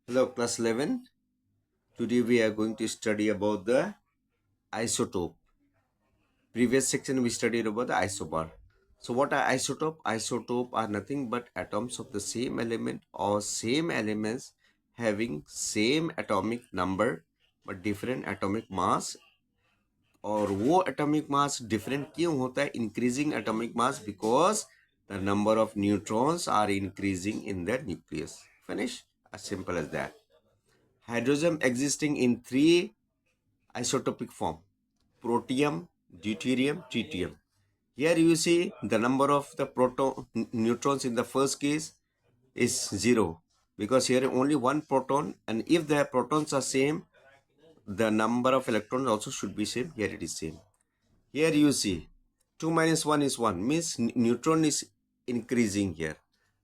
Hello, class 11. Today we are going to study about the isotope. Previous section we studied about the isobar. So what are isotope? Isotope are nothing but atoms of the same element or same elements having same atomic number but different atomic mass. और वो atomic mass different क्यों होता है? Increasing atomic mass because the number of neutrons are increasing in the nucleus. Finish? As simple as that. Hydrogen existing in three isotopic form: protium, deuterium, tritium. Here you see the number of the neutrons in the first case is 0 because here only one proton, and if the protons are same, the number of electrons also should be same. Here it is same. Here you see 2 minus 1 is 1 means neutron is increasing here.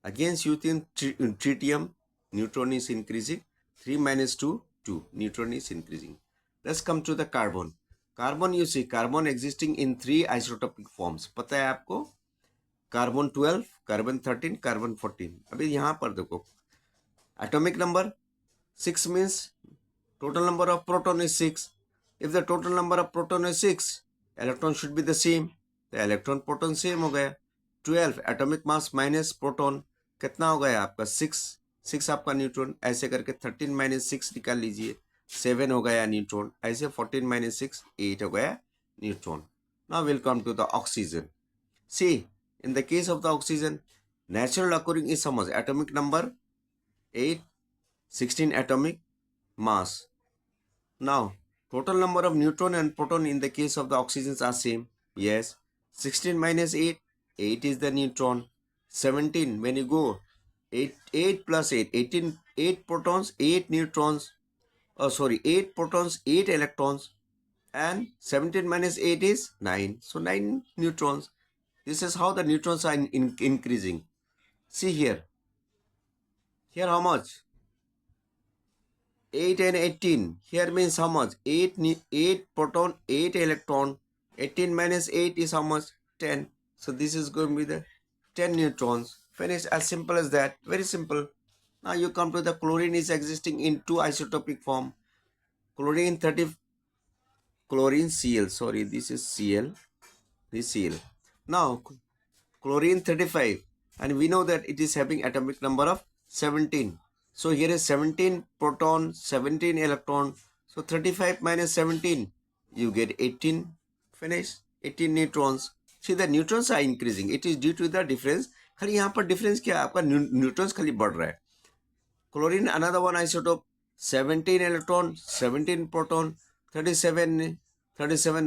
Against tritium, neutron is increasing. 3 minus 2, 2. Neutron is increasing. Let's come to the carbon. Carbon, you see, carbon existing in three isotopic forms. पता है आपको? Carbon 12, carbon 13, carbon 14. अभी यहाँ पर देखो. Atomic number 6 means total number of proton is 6. If the total number of proton is 6, electron should be the same. The electron proton same हो गया. 12 atomic mass minus proton कितना हो गया आपका? 6. 6 आपका न्यूट्रॉन. ऐसे करके 13 minus 6 निकाल लीजिए. 7 हो गया न्यूट्रॉन. ऐसे 14 minus 6 8 हो गया neutron. Now we'll come to the oxygen. See, in the case of the oxygen, natural occurring is how much? Atomic number 8, 16 atomic mass. Now, total number of neutron and proton in the case of the oxygens are same. Yes. 16 minus 8, 8 is the neutron. 17, when you go 8 plus 8, 18, 8 protons, 8 neutrons. Oh, sorry, 8 protons, 8 electrons. And 17 minus 8 is 9. So 9 neutrons. This is how the neutrons are increasing. See here. Here how much? 8 and 18. Here means how much? 8 proton, 8 electron. 18 minus 8 is how much? 10. So this is going to be the 10 neutrons. Finish. As simple as that. Very simple. Now you come to the chlorine is existing in two isotopic form. Chlorine 30. Chlorine Cl. Sorry, this is Cl. This Cl. Now chlorine 35. And we know that it is having atomic number of 17. So here is 17 proton, 17 electron. So 35 minus 17, you get 18. Finish. 18 neutrons. See, the neutrons are increasing. It is due to the difference. खाली यहाँ पर difference क्या है? आपका neutrons खाली बढ़ रहा है. Chlorine, another one isotope, 17 electron, 17 proton, 37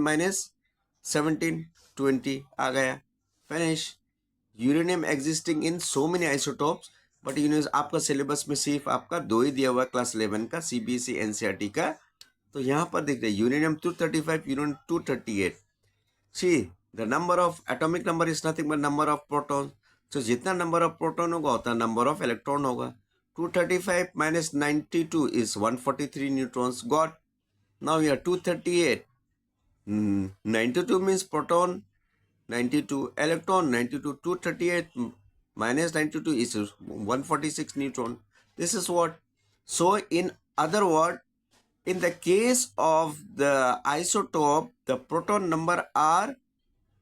minus 17, 20 आ गया. Finish. Uranium existing in so many isotopes. But आपका सिलेबस में सिर्फ आपका 2 ही दिया हुआ क्लास 11 का CBSE NCERT का. तो यहाँ पर देख रहे हैं uranium 235, uranium 238. See the number of atomic number is nothing but number of proton. तो जितना नंबर ऑफ प्रोटॉन होगा उतना नंबर ऑफ इलेक्ट्रॉन होगा. 235 minus 92 is 143 neutrons got. Now we are 238. 92 means proton, 92 electron, 92, 238 minus 92 is 146 neutron. This is what. So in other word, in the case of the isotope, the proton number are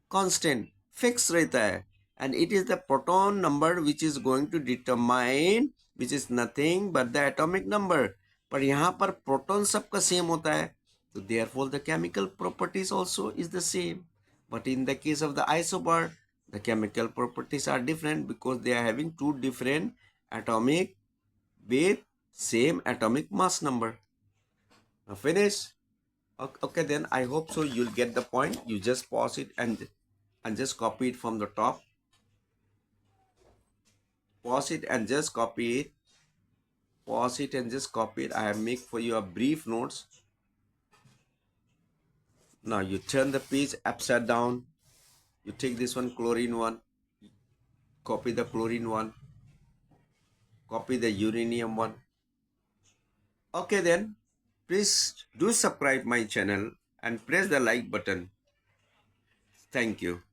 constant, fixed रहता है, and it is the proton number which is going to determine, which is nothing but the atomic number. पर यहाँ पर proton सबका same होता है, so therefore the chemical properties also is the same. But in the case of the isobar, the chemical properties are different because they are having two different atomic with same atomic mass number. Now finish. Okay, then I hope so you'll get the point. You just pause it and just copy it from the top. Pause it and just copy it. Pause it and just copy it. I have made for you a brief notes. Now you turn the page upside down. You take this one, chlorine one, copy the chlorine one, copy the uranium one. Okay then, please do subscribe my channel and press the like button. Thank you.